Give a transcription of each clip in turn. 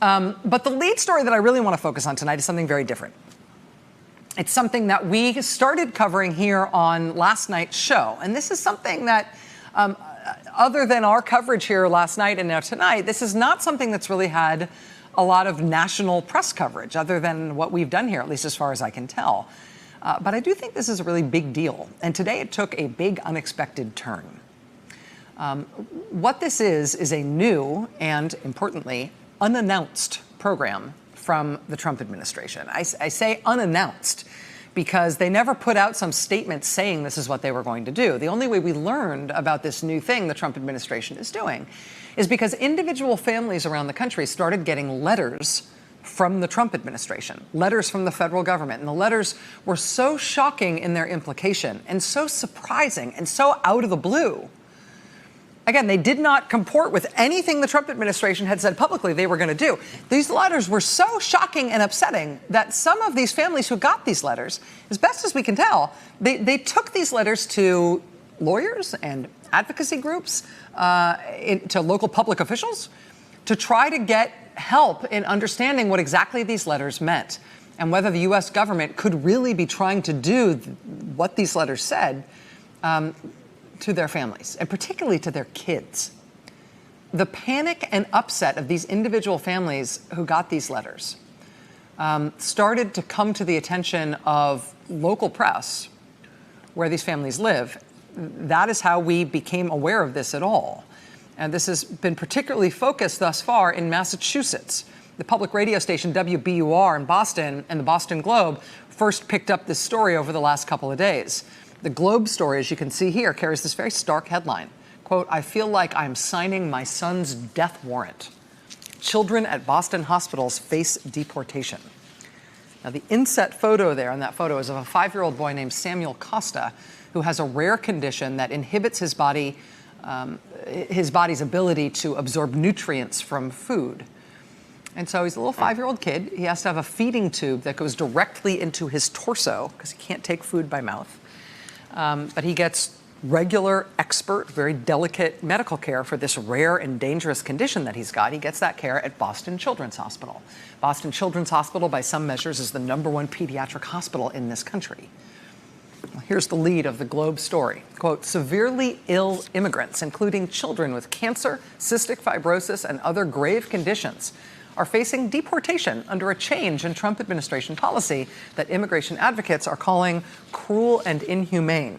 But the lead story that I really want to focus on tonight is something very different. It's something that we started covering here on last night's show. And this is something that, other than our coverage here last night and now tonight, this is not something that's really had a lot of national press coverage, other than what we've done here, at least as far as I can tell. But I do think this is a really big deal. And today it took a big, unexpected turn. What this is a new and, importantly, unannounced program from the Trump administration. I say unannounced because they never put out some statement saying this is what they were going to do. The only way we learned about this new thing the Trump administration is doing is because individual families around the country started getting letters from the Trump administration, letters from the federal government. And the letters were so shocking in their implication and so surprising and so out of the blue. Again, they did not comport with anything the Trump administration had said publicly they were going to do. These letters were so shocking and upsetting that some of these families who got these letters, as best as we can tell, they took these letters to lawyers and advocacy groups, to local public officials, to try to get help in understanding what exactly these letters meant and whether the U.S. government could really be trying to do what these letters said to their families, and particularly to their kids. The panic and upset of these individual families who got these letters started to come to the attention of local press where these families live. That is how we became aware of this at all. And this has been particularly focused thus far in Massachusetts. The public radio station WBUR in Boston and the Boston Globe first picked up this story over the last couple of days. The Globe story, as you can see here, carries this very stark headline. Quote, "I feel like I'm signing my son's death warrant. Children at Boston hospitals face deportation." Now, the inset photo there on that photo is of a 5-year-old boy named Samuel Costa, who has a rare condition that inhibits his body's ability to absorb nutrients from food. And so he's a little 5-year-old kid. He has to have a feeding tube that goes directly into his torso because he can't take food by mouth. But he gets regular, expert, very delicate medical care for this rare and dangerous condition that he's got. He gets that care at Boston Children's Hospital. Boston Children's Hospital, by some measures, is the #1 pediatric hospital in this country. Here's the lead of the Globe story. Quote, "Severely ill immigrants, including children with cancer, cystic fibrosis, and other grave conditions, are facing deportation under a change in Trump administration policy that immigration advocates are calling cruel and inhumane.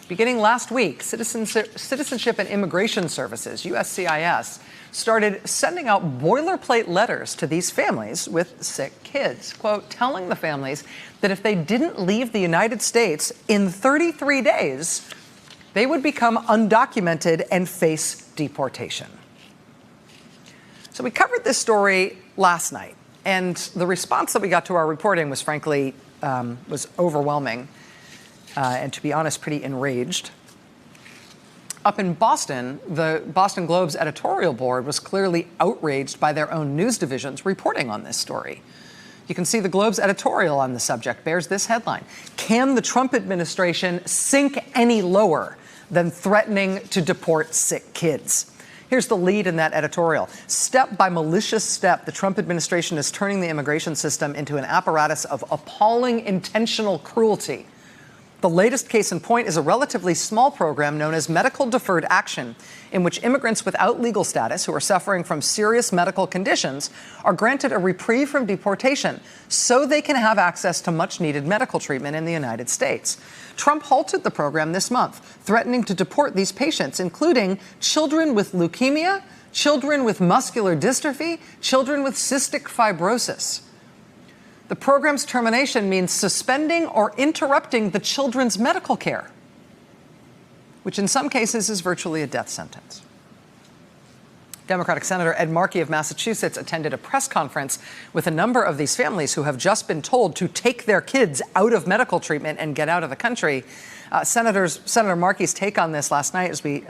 Beginning last week, Citizenship and Immigration Services, USCIS, started sending out boilerplate letters to these families with sick kids, quote, telling the families that if they didn't leave the United States in 33 days, they would become undocumented and face deportation." So we covered this story last night, and the response that we got to our reporting was frankly was overwhelming, and to be honest, pretty enraged. Up in Boston, the Boston Globe's editorial board was clearly outraged by their own news divisions reporting on this story. You can see the Globe's editorial on the subject bears this headline: "Can the Trump administration sink any lower than threatening to deport sick kids?" Here's the lead in that editorial. "Step by malicious step, the Trump administration is turning the immigration system into an apparatus of appalling intentional cruelty. The latest case in point is a relatively small program known as Medical Deferred Action, in which immigrants without legal status who are suffering from serious medical conditions are granted a reprieve from deportation so they can have access to much-needed medical treatment in the United States. Trump halted the program this month, threatening to deport these patients, including children with leukemia, children with muscular dystrophy, children with cystic fibrosis. The program's termination means suspending or interrupting the children's medical care, which in some cases is virtually a death sentence." Democratic Senator Ed Markey of Massachusetts attended a press conference with a number of these families who have just been told to take their kids out of medical treatment and get out of the country. Senator Markey's take on this last night, as we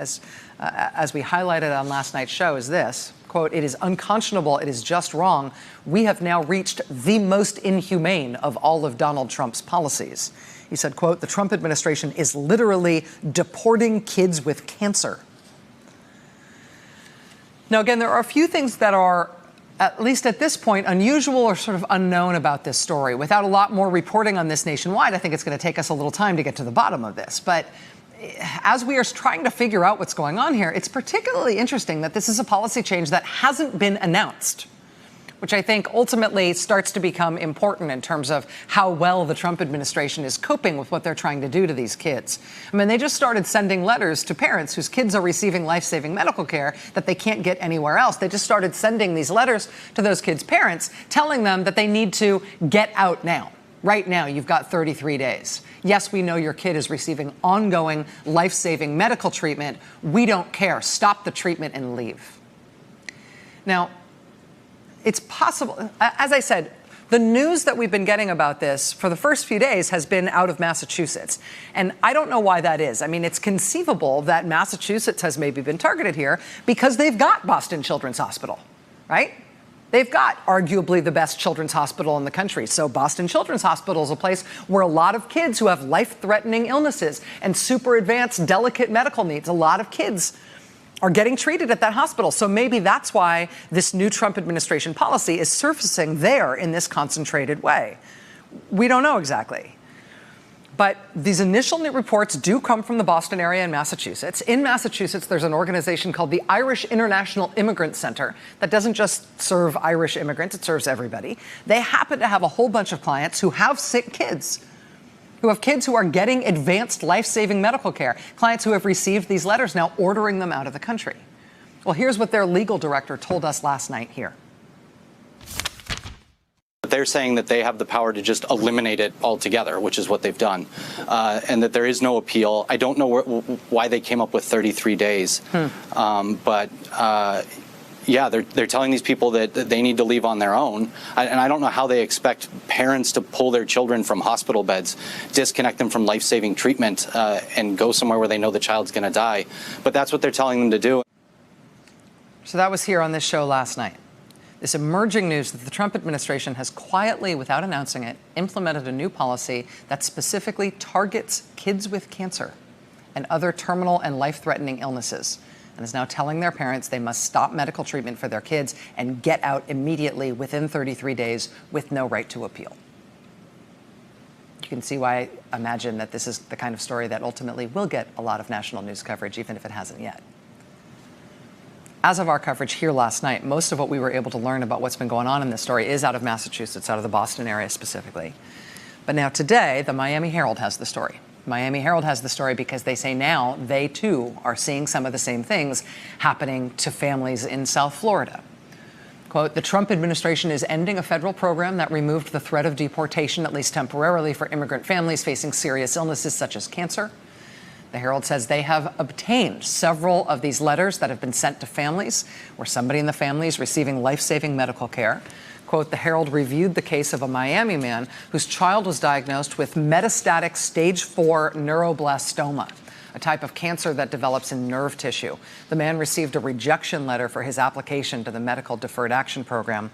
highlighted on last night's show, is this. Quote, "It is unconscionable. It is just wrong. We have now reached the most inhumane of all of Donald Trump's policies." He said, quote, "The Trump administration is literally deporting kids with cancer." Now, again, there are a few things that are at least at this point, unusual or sort of unknown about this story. Without a lot more reporting on this nationwide, I think it's going to take us a little time to get to the bottom of this. But as we are trying to figure out what's going on here, it's particularly interesting that this is a policy change that hasn't been announced, which I think ultimately starts to become important in terms of how well the Trump administration is coping with what they're trying to do to these kids. I mean, they just started sending letters to parents whose kids are receiving life-saving medical care that they can't get anywhere else. They just started sending these letters to those kids' parents telling them that they need to get out now. Right now, you've got 33 days. Yes, we know your kid is receiving ongoing life-saving medical treatment. We don't care. Stop the treatment and leave. Now, it's possible, as I said, the news that we've been getting about this for the first few days has been out of Massachusetts. And I don't know why that is. I mean, it's conceivable that Massachusetts has maybe been targeted here because they've got Boston Children's Hospital, right? They've got arguably the best children's hospital in the country. So Boston Children's Hospital is a place where a lot of kids who have life-threatening illnesses and super advanced, delicate medical needs, a lot of kids are getting treated at that hospital. So maybe that's why this new Trump administration policy is surfacing there in this concentrated way. We don't know exactly. But these initial new reports do come from the Boston area in Massachusetts. In Massachusetts, there's an organization called the Irish International Immigrant Center that doesn't just serve Irish immigrants, it serves everybody. They happen to have a whole bunch of clients who have sick kids, who have kids who are getting advanced life-saving medical care, clients who have received these letters now ordering them out of the country. Well, here's what their legal director told us last night here. They're saying that they have the power to just eliminate it altogether, which is what they've done, and that there is no appeal. I don't know why they came up with 33 days, yeah, they're telling these people that they need to leave on their own. And I don't know how they expect parents to pull their children from hospital beds, disconnect them from life-saving treatment, and go somewhere where they know the child's going to die. But that's what they're telling them to do. So that was here on this show last night. This emerging news that the Trump administration has quietly, without announcing it, implemented a new policy that specifically targets kids with cancer and other terminal and life-threatening illnesses, and is now telling their parents they must stop medical treatment for their kids and get out immediately within 33 days with no right to appeal. You can see why I imagine that this is the kind of story that ultimately will get a lot of national news coverage, even if it hasn't yet. As of our coverage here last night, most of what we were able to learn about what's been going on in this story is out of Massachusetts, out of the Boston area specifically. But now today, the Miami Herald has the story. Miami Herald has the story because they say now they, too, are seeing some of the same things happening to families in South Florida. Quote, the Trump administration is ending a federal program that removed the threat of deportation, at least temporarily, for immigrant families facing serious illnesses such as cancer. The Herald says they have obtained several of these letters that have been sent to families where somebody in the family is receiving life-saving medical care. Quote, the Herald reviewed the case of a Miami man whose child was diagnosed with metastatic stage 4 neuroblastoma, a type of cancer that develops in nerve tissue. The man received a rejection letter for his application to the Medical Deferred Action Program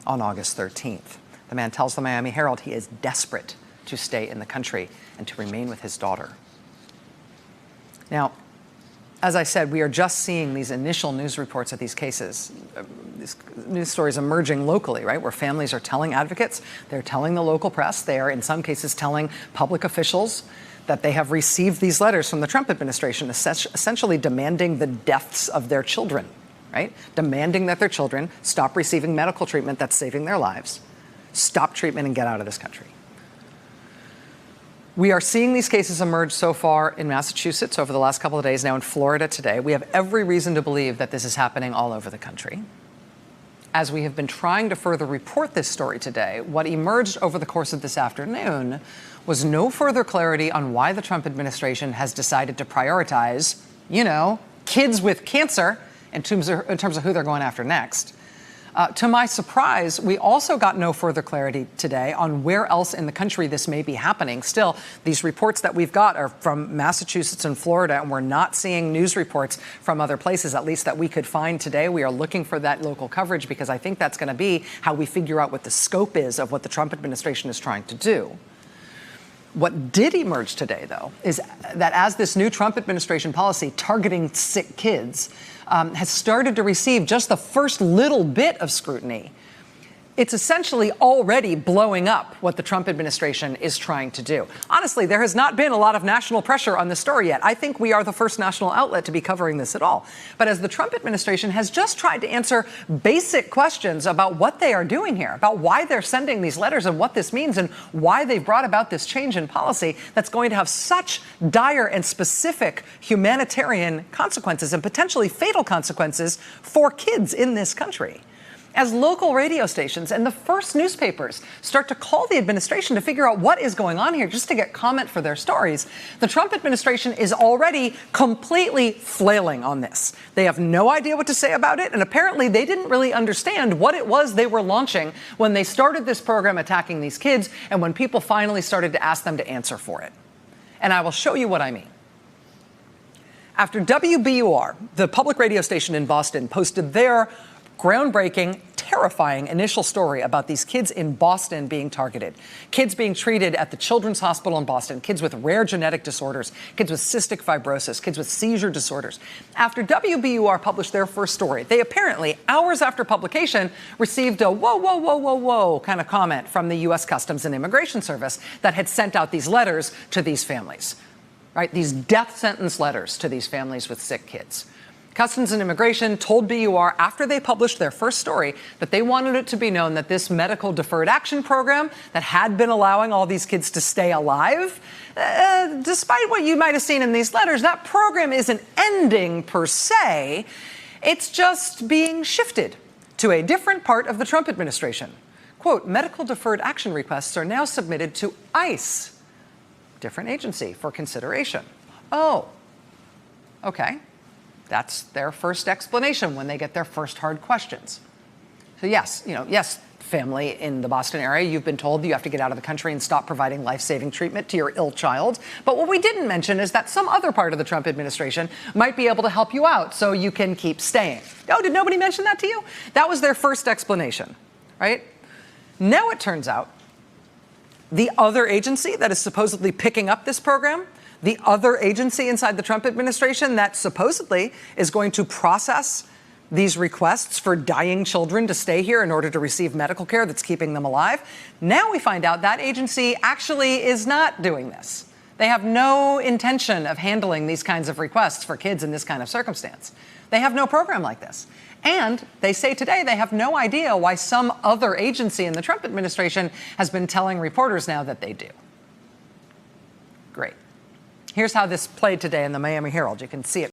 on August 13th. The man tells the Miami Herald he is desperate to stay in the country and to remain with his daughter. Now, as I said, we are just seeing these initial news reports of these cases, these news stories emerging locally, right, where families are telling advocates, they're telling the local press, they are in some cases telling public officials that they have received these letters from the Trump administration, essentially demanding the deaths of their children, right? Demanding that their children stop receiving medical treatment that's saving their lives, stop treatment and get out of this country. We are seeing these cases emerge so far in Massachusetts over the last couple of days, now in Florida today. We have every reason to believe that this is happening all over the country. As we have been trying to further report this story today, what emerged over the course of this afternoon was no further clarity on why the Trump administration has decided to prioritize, you know, kids with cancer in terms of who they're going after next. To my surprise, we also got no further clarity today on where else in the country this may be happening. Still, these reports that we've got are from Massachusetts and Florida, and we're not seeing news reports from other places, at least that we could find today. We are looking for that local coverage because I think that's going to be how we figure out what the scope is of what the Trump administration is trying to do. What did emerge today, though, is that as this new Trump administration policy targeting sick kids has started to receive just the first little bit of scrutiny, it's essentially already blowing up what the Trump administration is trying to do. Honestly, there has not been a lot of national pressure on this story yet. I think we are the first national outlet to be covering this at all. But as the Trump administration has just tried to answer basic questions about what they are doing here, about why they're sending these letters and what this means and why they've brought about this change in policy that's going to have such dire and specific humanitarian consequences and potentially fatal consequences for kids in this country. As local radio stations and the first newspapers start to call the administration to figure out what is going on here just to get comment for their stories, the Trump administration is already completely flailing on this. They have no idea what to say about it, and apparently they didn't really understand what it was they were launching when they started this program attacking these kids and when people finally started to ask them to answer for it. And I will show you what I mean. After WBUR, the public radio station in Boston, posted their groundbreaking, terrifying initial story about these kids in Boston being targeted. Kids being treated at the Children's Hospital in Boston, kids with rare genetic disorders, kids with cystic fibrosis, kids with seizure disorders. After WBUR published their first story, they apparently, hours after publication, received a whoa, whoa, whoa, whoa, whoa kind of comment from the U.S. Customs and Immigration Service that had sent out these letters to these families, right? These death sentence letters to these families with sick kids. Customs and Immigration told BUR after they published their first story that they wanted it to be known that this medical deferred action program that had been allowing all these kids to stay alive, despite what you might have seen in these letters, that program isn't ending per se. It's just being shifted to a different part of the Trump administration. Quote, medical deferred action requests are now submitted to ICE, different agency, for consideration. Oh, okay. That's their first explanation when they get their first hard questions. So yes, family in the Boston area, you've been told you have to get out of the country and stop providing life-saving treatment to your ill child. But what we didn't mention is that some other part of the Trump administration might be able to help you out so you can keep staying. Oh, did nobody mention that to you? That was their first explanation, right? Now it turns out the other agency that is supposedly picking up this program, the other agency inside the Trump administration that supposedly is going to process these requests for dying children to stay here in order to receive medical care that's keeping them alive. Now we find out that agency actually is not doing this. They have no intention of handling these kinds of requests for kids in this kind of circumstance. They have no program like this. And they say today they have no idea why some other agency in the Trump administration has been telling reporters now that they do. Great. Here's how this played today in the Miami Herald. You can see it